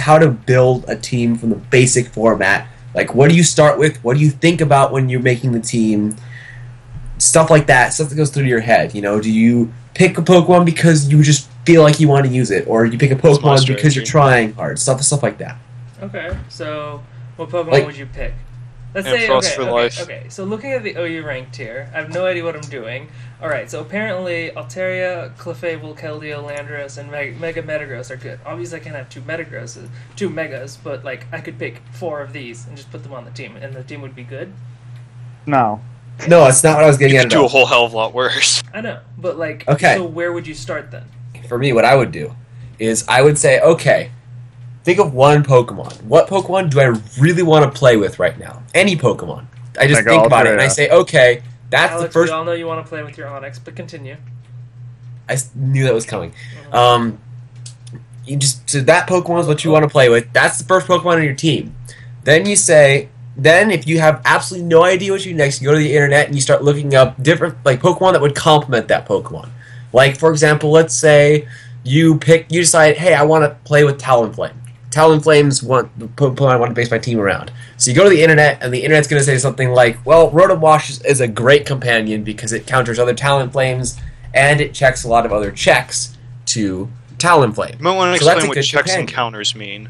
how to build a team from the basic format. Like, what do you start with? What do you think about when you're making the team? Stuff like that. Stuff that goes through your head. You know, do you pick a Pokemon because you just feel like you want to use it, or you pick a Pokemon because you're trying hard? Stuff like that. Okay, so what Pokemon would you pick? Let's say, okay, so looking at the OU ranked here, I have no idea what I'm doing. Alright, so apparently Altaria, Clefable, Keldeo, Landorus, and Mega Metagross are good. Obviously I can't have two Megas, but like I could pick 4 of these and just put them on the team, and the team would be good? No. No, it's not what I was getting at. You could do a whole hell of a lot worse. I know, but like, okay. So where would you start then? For me, what I would do is I would say, okay, think of one Pokemon. What Pokemon do I really want to play with right now? Any Pokemon. I just think about it, and I say, okay, that's Alex, the first... we all know you want to play with your Onix, but continue. I knew that was coming. So that Pokemon is what you want to play with. That's the first Pokemon on your team. Then you say... Then, if you have absolutely no idea what you do next, you go to the internet and you start looking up different Pokemon that would complement that Pokemon. Like, for example, let's say you decide, hey, I want to play with Talonflame. Talonflame's the Pokemon I want to base my team around. So you go to the internet, and the internet's going to say something like, well, Rotom-Wash is a great companion because it counters other Talonflames, and it checks a lot of other checks to Talonflame. You might want to explain what checks and counters mean.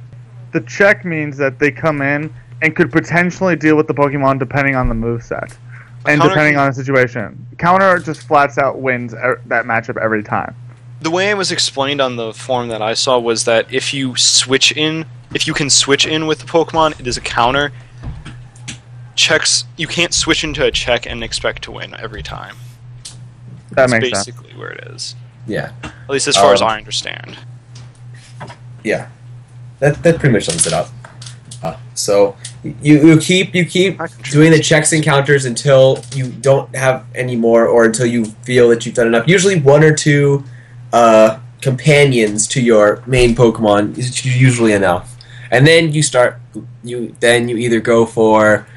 The check means that they come in and could potentially deal with the Pokemon depending on the moveset and depending on the situation. Counter just flats out wins that matchup every time. The way it was explained on the forum that I saw was that if you can switch in with the Pokemon, it is a counter. Checks, you can't switch into a check and expect to win every time. That makes sense. That's basically where it is. Yeah. At least as far as I understand. Yeah. That pretty much sums it up. So you keep doing the checks and counters until you don't have any more, or until you feel that you've done enough. Usually 1 or 2 companions to your main Pokemon is usually enough. And then you either go for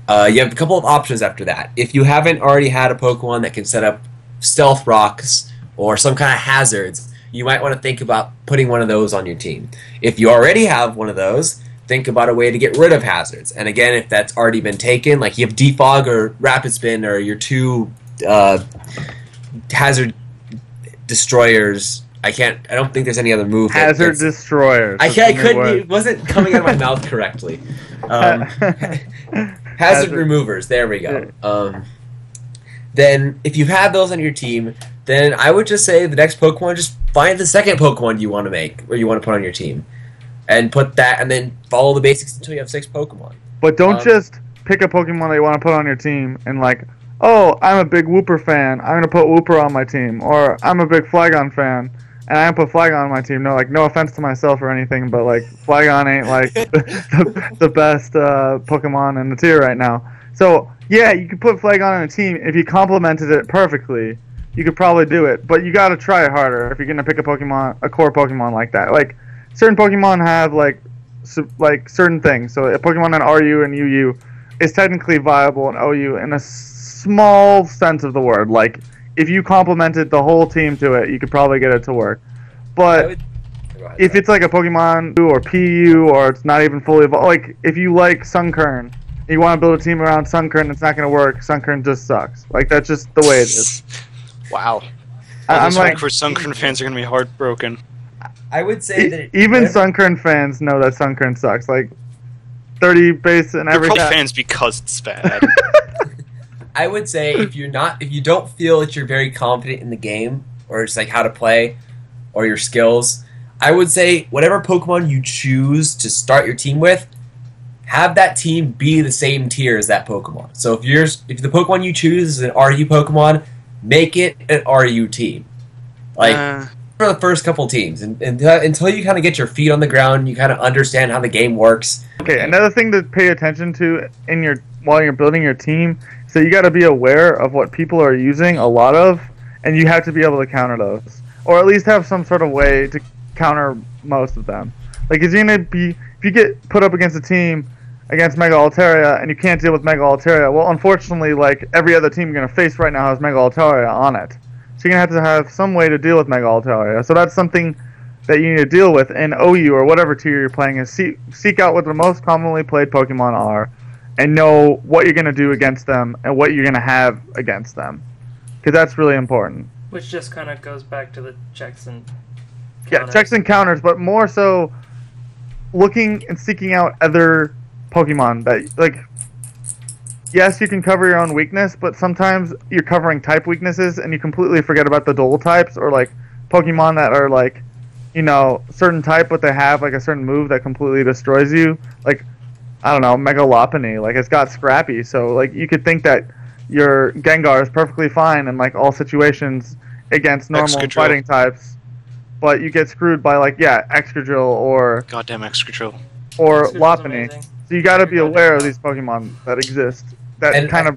you have a couple of options after that. If you haven't already had a Pokemon that can set up Stealth Rocks or some kind of hazards, you might want to think about putting one of those on your team. If you already have one of those, think about a way to get rid of hazards. And again, if that's already been taken, like you have Defog or Rapid Spin or your 2 hazard destroyers. I don't think there's any other move. Hazard destroyers. I couldn't. It wasn't coming out of my mouth correctly. Hazard removers. There we go. Then, if you have those on your team, then I would just say the next Pokemon, just find the second Pokemon you want to make or you want to put on your team, and put that, and then follow the basics until you have 6 Pokemon. But don't just pick a Pokemon that you want to put on your team and like, oh, I'm a big Wooper fan, I'm going to put Wooper on my team. Or I'm a big Phlygone fan, and I'm going to put Phlygone on my team. No, like, no offense to myself or anything, but like, Phlygone ain't like the best Pokemon in the tier right now. So, yeah, you could put Phlygone on a team. If you complemented it perfectly, you could probably do it. But you got to try harder if you're going to pick a core Pokemon like that. Like, certain Pokemon have like certain things. So a Pokemon in RU and UU is technically viable in OU in a small sense of the word. Like, if you complemented the whole team to it, you could probably get it to work. But if it's like a Pokemon or PU, or it's not even fully evolved, like if you like Sunkern, you want to build a team around Sunkern, it's not going to work. Sunkern just sucks. Like, that's just the way it is. Wow. I'm like, for Sunkern fans are going to be heartbroken. I would say that even Sunkern fans know that Sunkern sucks. Like 30 base and every You're fans because it's bad. I would say if you don't feel that you're very confident in the game, or just like how to play, or your skills, I would say whatever Pokemon you choose to start your team with, have that team be the same tier as that Pokemon. So if the Pokemon you choose is an RU Pokemon, make it an RU team. Like for the first couple teams, and until you kind of get your feet on the ground, you kind of understand how the game works. Okay, another thing to pay attention to while you're building your team, so you got to be aware of what people are using a lot of, and you have to be able to counter those, or at least have some sort of way to counter most of them. Like, if you get put up against a team against Mega Altaria and you can't deal with Mega Altaria, well, unfortunately, like every other team you're gonna face right now has Mega Altaria on it. So you're going to have some way to deal with Mega Altaria. So that's something that you need to deal with in OU or whatever tier you're playing is seek out what the most commonly played Pokemon are, and know what you're going to do against them and what you're going to have against them, because that's really important. Which just kind of goes back to the checks and counters. Yeah, checks and counters, but more so looking and seeking out other Pokemon that, like, yes, you can cover your own weakness, but sometimes you're covering type weaknesses and you completely forget about the dual types, or like Pokemon that are like, you know, certain type, but they have like a certain move that completely destroys you. Like, I don't know, Mega Lopunny, like it's got Scrappy, so like you could think that your Gengar is perfectly fine in like all situations against normal fighting types, but you get screwed by like Excadrill or goddamn Excadrill or Lopunny. So you got to be aware of these Pokemon that exist that kind of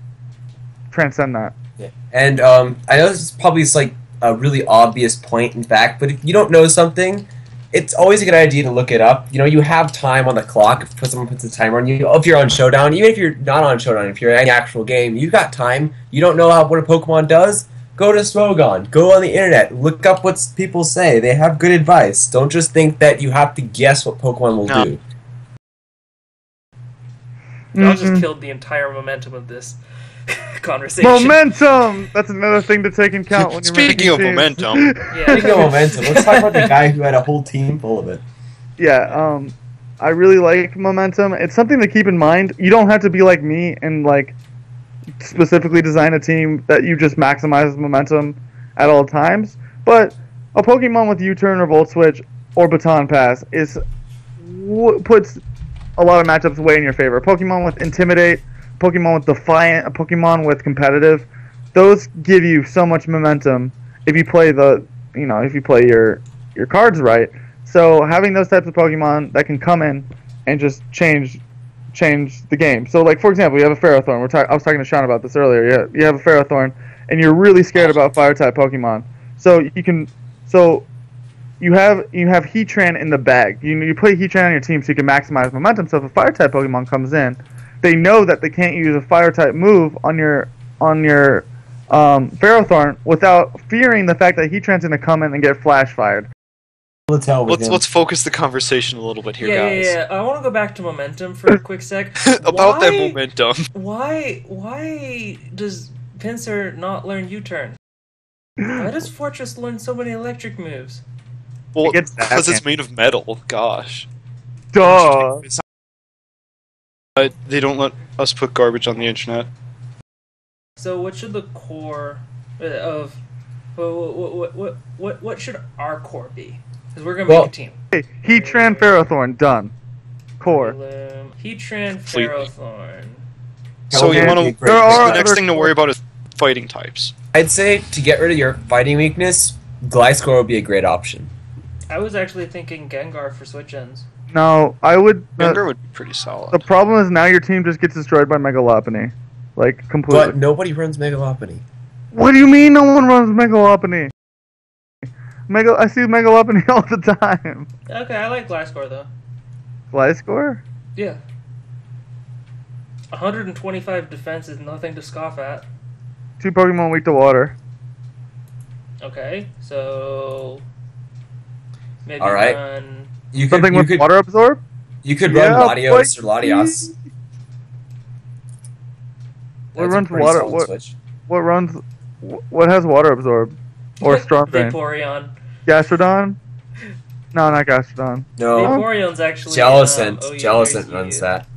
transcend that. Yeah. And I know this is probably like a really obvious point, in fact, but if you don't know something, it's always a good idea to look it up. You know, you have time on the clock if someone puts a timer on you. If you're on Showdown, even if you're not on Showdown, if you're in any actual game, you've got time. You don't know what a Pokemon does? Go to Phlygone. Go on the internet. Look up what people say. They have good advice. Don't just think that you have to guess what Pokemon will do. Y'all just killed the entire momentum of this conversation. Momentum! That's another thing to take into account when you're Speaking of momentum. Speaking of momentum, let's talk about the guy who had a whole team full of it. Yeah, I really like momentum. It's something to keep in mind. You don't have to be like me and like specifically design a team that you just maximizes momentum at all times. But a Pokemon with U-turn or Volt Switch or Baton Pass puts a lot of matchups way in your favor. A Pokemon with Intimidate, a Pokemon with Defiant, a Pokemon with Competitive, those give you so much momentum if you play your cards right. So having those types of Pokemon that can come in and just change the game. So like, for example, you have a Ferrothorn. I was talking to Sean about this earlier. You have a Ferrothorn and you're really scared about fire type Pokemon. So you have Heatran in the bag. You play Heatran on your team so you can maximize momentum. So if a fire type Pokemon comes in, they know that they can't use a fire type move on your Ferrothorn without fearing the fact that Heatran's going to come in and get flash fired. Let's focus the conversation a little bit here, guys. Yeah. I want to go back to momentum for a quick sec. About that momentum. Why does Pinsir not learn U-turn? Why does Fortress learn so many electric moves? Well, because it's made of metal. Gosh. Duh. They don't let us put garbage on the internet. So what should the core of what should our core be? Because we're gonna make a team. Hey, Heatran, Ferrothorn, done. Core. Heatran, Ferrothorn. So you want to? The next thing to worry about is fighting types. I'd say to get rid of your fighting weakness, Gliscor would be a great option. I was actually thinking Gengar for switch-ins. No, I would... Gengar would be pretty solid. The problem is now your team just gets destroyed by Mega Lopunny. Like, completely. But nobody runs Mega Lopunny. What do you mean no one runs Mega Lopunny? I see Mega Lopunny all the time. Okay, I like Gliscor, though. Gliscor? Yeah. 125 defense is nothing to scoff at. 2 Pokemon weak to water. Okay, so... maybe run... Something with water absorb? You could run Latios or Latias. What runs water? What has water absorb? Or Storm Drain? Vaporeon. Gastrodon? No, not Gastrodon. No. Vaporeon's actually... Jellicent runs that.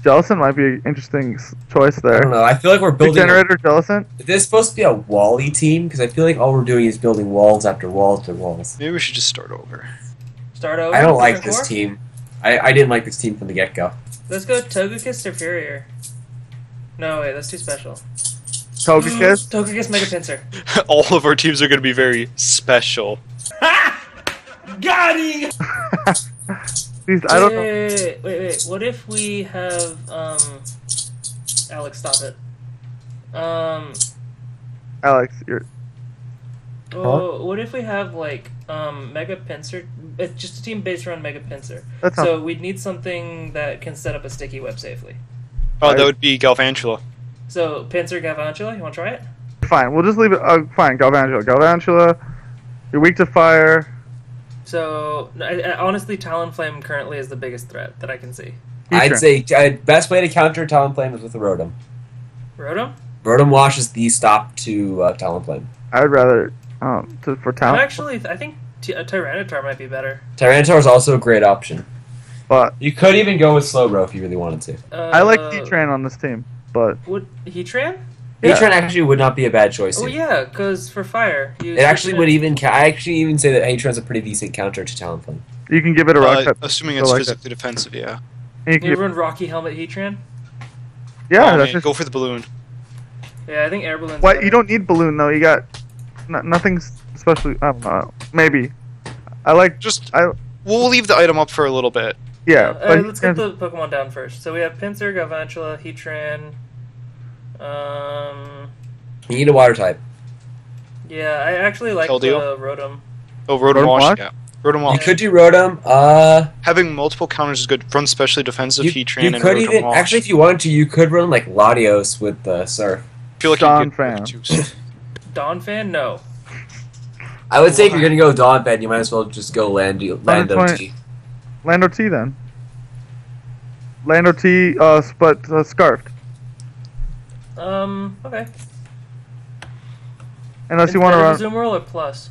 Jellicent might be an interesting choice there. I don't know. I feel like we're building... Generator Jellicent? This is supposed to be a Wally team, because I feel like all we're doing is building walls after walls after walls. Maybe we should just start over. I don't like this team. I didn't like this team from the get-go. Let's go Togekiss Superior. No, wait, that's too special. Togekiss? Togekiss Mega Pinsir. All of our teams are going to be very special. Got him! I don't know. Wait. What if we have, Alex, stop it. Alex, you're... What if we have, like, Mega Pinsir? It's just a team based around Mega Pinsir. So we'd need something that can set up a sticky web safely. Oh, that would be Galvantula. So, Pinsir, Galvantula, you want to try it? Fine, we'll just leave it. Fine, Galvantula. Galvantula, you're weak to fire. So, honestly, Talonflame currently is the biggest threat that I can see. I'd say best way to counter Talonflame is with a Rotom. Rotom? Rotom washes the stop to Talonflame. I'd rather for Talon. Actually, I think Tyranitar might be better. Tyranitar is also a great option. But you could even go with Slowbro if you really wanted to. I like Heatran on this team, but would Heatran? Heatran actually would not be a bad choice. Oh yeah, because for fire, it actually would even. I actually even say that Heatran's a pretty decent counter to Talonflame. You can give it a rock type, assuming it's physically defensive. Yeah. You run Rocky Helmet Heatran. Yeah, that's just... go for the balloon. Yeah, I think air balloon. What? You don't need balloon though. You got nothing especially. I don't know. Maybe. I like We'll leave the item up for a little bit. Yeah. Let's get the Pokemon down first. So we have Pinsir, Galvantula, Heatran. You need a water type. Yeah, I actually like the Rotom. Oh, Rotom Wash. Yeah. Rotom Wash. You could do Rotom. Having multiple counters is good. Run especially defensive Heatran. You could even actually, if you wanted to, you could run like Latios with Surf. I feel like Donphan. Donphan, no. I would say if you're gonna go Donphan, you might as well just go Lando T. Lando T then. Lando T, but Scarfed. Okay. Unless you want to run Azumarill or Plus.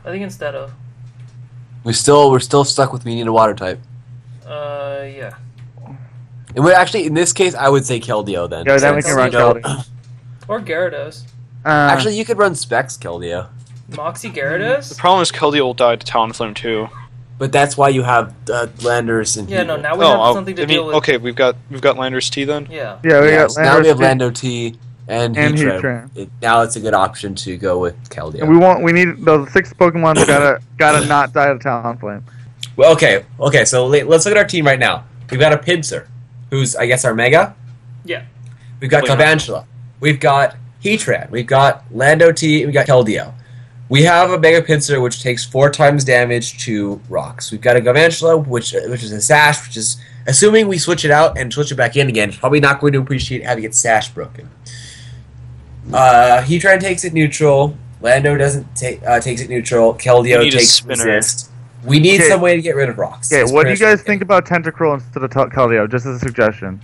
I think instead of. We're still stuck with we need a water type. Yeah. It would actually, in this case, I would say Keldeo then. Yeah, then we can run Keldeo. Or Gyarados. Actually, you could run Specs Keldeo. Moxie Gyarados? The problem is Keldeo will die to Talonflame too. But that's why you have Landers and yeah, no. Now we have something to deal with. Okay, we've got Landers T then. Yeah. Yeah, we got Landers now we have Lando T and Heatran. Now it's a good option to go with Keldeo. And we need those 6 Pokemon gotta not die to Talonflame. Well, okay. So let's look at our team right now. We've got a Pinsir, who's I guess our Mega. Yeah. We've got Galvantula. We've got Heatran. We've got Lando T. We've got Keldeo. We have a Mega Pinsir which takes 4 times damage to rocks. We've got a Galvantula which is a Sash, which is assuming we switch it out and switch it back in again. It's probably not going to appreciate having its Sash broken. Heatran takes it neutral. Lando doesn't takes it neutral. Keldeo takes resist. We need some way to get rid of rocks. Okay, what do you guys think about Tentacruel instead of Keldeo? Just as a suggestion.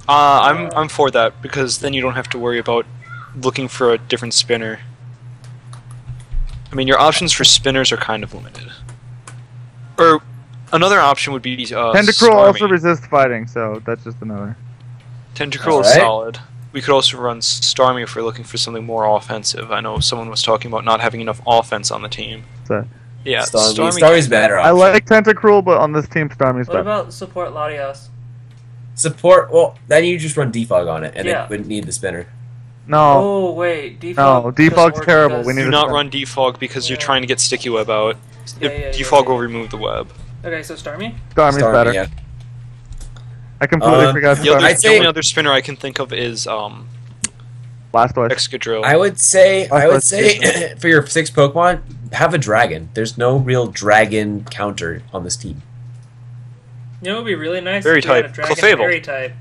I'm for that because then you don't have to worry about looking for a different spinner. I mean, your options for spinners are kind of limited. Or another option would be Tentacruel also resists fighting, so that's just another. Tentacruel is solid. We could also run Starmie if we're looking for something more offensive. I know someone was talking about not having enough offense on the team. Yeah, Starmie's better option. I like Tentacruel, but on this team, Starmie's better. What about support Latios? Support, well, then you just run Defog on it, and it wouldn't need the spinner. No. Oh, wait. Defog no, Defog's terrible. We need do not run Defog because you're trying to get Sticky Web out. Defog will remove the web. Okay, so Starmie? Starmie's better. Yeah. I completely forgot Starmie. The only other spinner I can think of is Blastoise. Excadrill. I would say for your 6 Pokemon, have a dragon. There's no real dragon counter on this team. You know what would be really nice? Very if you had a type. dragon Clefable. fairy type.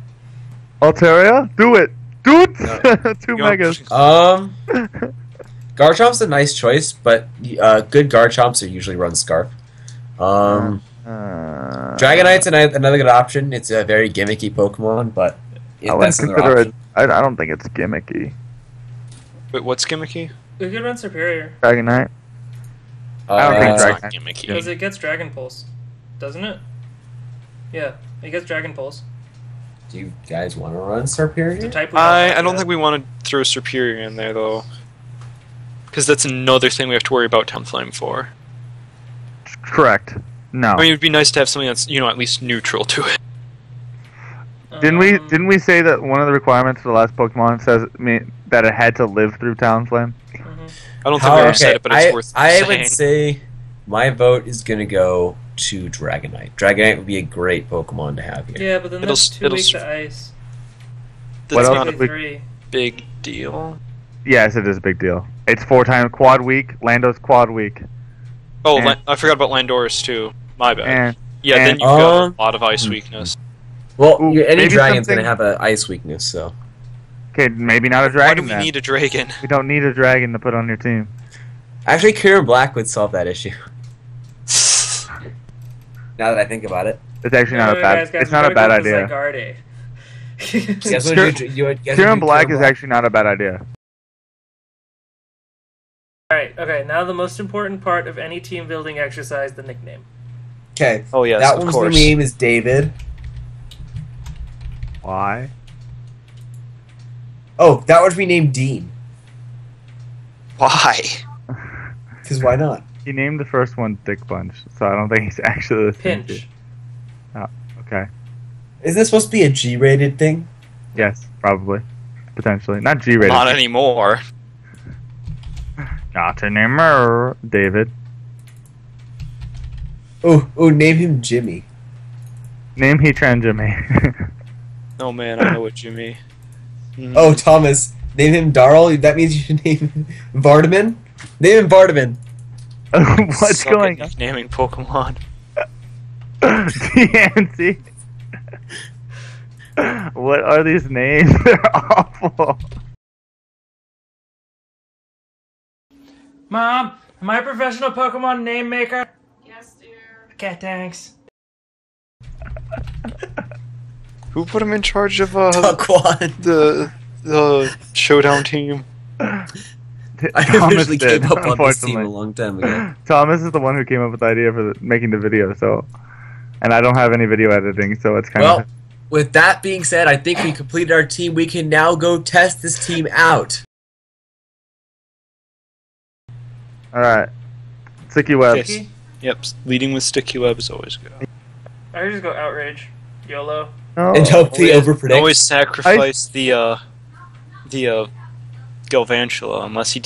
Altaria? Do it! Do it! No. 2 megas. Garchomp's a nice choice, but good Garchomps are usually run Scarf. Dragonite's another good option. It's a very gimmicky Pokemon, but I wouldn't consider it. I don't think it's gimmicky. Wait, what's gimmicky? We could run Superior. Dragonite. I don't think Dragonite gimmicky. Because it gets Dragon Pulse, doesn't it? Yeah, it gets Dragon Pulse. Do you guys want to run Superior? I don't think we want to throw Superior in there, though. Because that's another thing we have to worry about Talonflame for. Correct. No. I mean, it would be nice to have something that's, at least neutral to it. Didn't we say that one of the requirements for the last Pokemon says that it had to live through Talonflame? I don't think we ever said it, but it's worth saying. I would say my vote is going to go to Dragonite. Dragonite would be a great Pokemon to have here. Yeah, but then that's 2 weeks to ice. That's not a big deal. Yes, it is a big deal. It's 4 times quad week. Lando's quad week. Oh, I forgot about Landorus too. My bad. Then you've got a lot of ice weekness. Well, any dragon's going to have an ice weakness, so... Okay, maybe not a dragon. Why do we need a dragon? We don't need a dragon to put on your team. Actually, Kyurem Black would solve that issue. Now that I think about it. It's actually not a bad. It's not a bad idea. Kieran Black is actually not a bad idea. Alright, okay, now the most important part of any team building exercise, the nickname. Okay. Oh, yes, that of one's course. name is David. Why? Oh, that would be named Dean. Why? Because why not? He named the first one Dick Punch, so I don't think he's actually listening to you. Pinch. Oh, okay. Isn't this supposed to be a G-rated thing? Yes, probably. Potentially. Not G-rated. Not anymore. Not anymore, David. Oh, name him Jimmy. Name Heatran Jimmy. Oh man, I know what you mean. Oh, Thomas. Name him Darl. That means you should name him Vardaman. Name him Vardaman. What's going on? Naming Pokemon. DNC. What are these names? They're awful. Mom, am I a professional Pokemon name maker? Yes, dear. Okay, thanks. Who put him in charge of Duckwan. the showdown team? I officially did, came up on this team unfortunately. a long time ago. Thomas is the one who came up with the idea for making the video, so... And I don't have any video editing, so it's kind Well, of... with that being said, I think we completed our team. We can now go test this team out. Alright. Sticky webs. Yes. Yep, leading with sticky web is always good. I could just go Outrage. YOLO. No. And hopefully Always overpredict. sacrifice the Galvantula unless he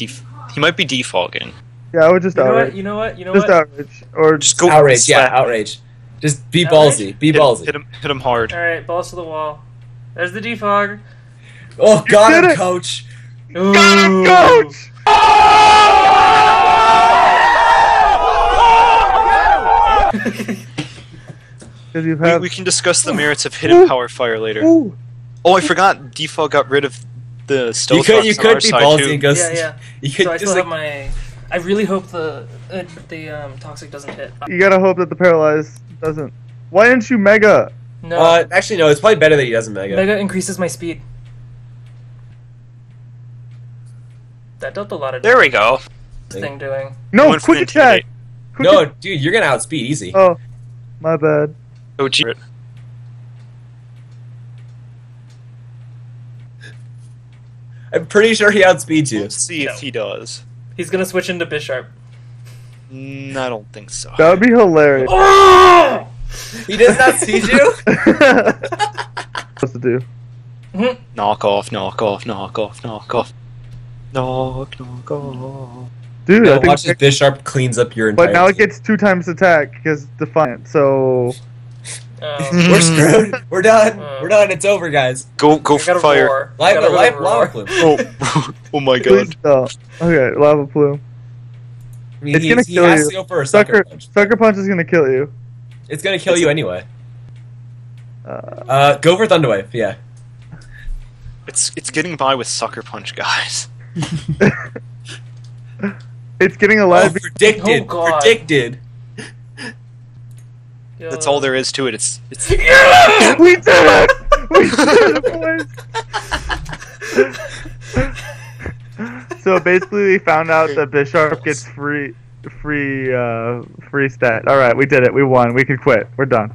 might be defogging. Yeah, I would just outrage. You know what? Just outrage. Or Just go Outrage, yeah, slap. outrage. Just be Outrage? ballsy. Be ballsy. Hit him hard. Alright, balls to the wall. There's the defog. Oh, got did him, it! coach. Got him, coach! You have... We can discuss the merits of hidden power fire later. Ooh. Oh, I forgot. Defog got rid of the stealth You rocks on could our be side ballsy too. and go. Yeah. You could So I just still like. have my... I really hope the Toxic doesn't hit. You gotta hope that the paralyzed doesn't... Why didn't you Mega? No. Actually, no. It's probably better that he doesn't mega. Mega increases my speed. That dealt a lot of There we go. thing doing. No, Went for quick the attack! No, dude, you're gonna outspeed easy. Oh, my bad. Oh, gee. I'm pretty sure he outspeeds you. Let's see if he does. He's gonna switch into Bisharp. I don't think so. That would be hilarious. Oh! He does not see you. What's to do? Knock off, knock off, knock off, knock off. Knock off. Dude, No, I think... watch as Bisharp cleans up your entire But now it team. gets 2 times attack, because Defiant, so... We're screwed. We're done. We're done. It's over, guys. Go I for gotta fire. roar. Live, Gotta go live, roar. lava plume. Oh my Please god. stop. Okay, Lava Plume. I mean, It's gonna he kill has you. to go for a sucker punch. Sucker Punch is gonna kill you. It's gonna kill you anyway. Go for Thunderwave. Yeah. It's getting by with Sucker Punch, guys. It's getting Oh, alive. predicted. Oh, God. Predicted. That's all there is to it. It's We did it! We did it, boys! So basically, we found out that Bisharp gets free stat. All right, we did it. We won. We can quit. We're done.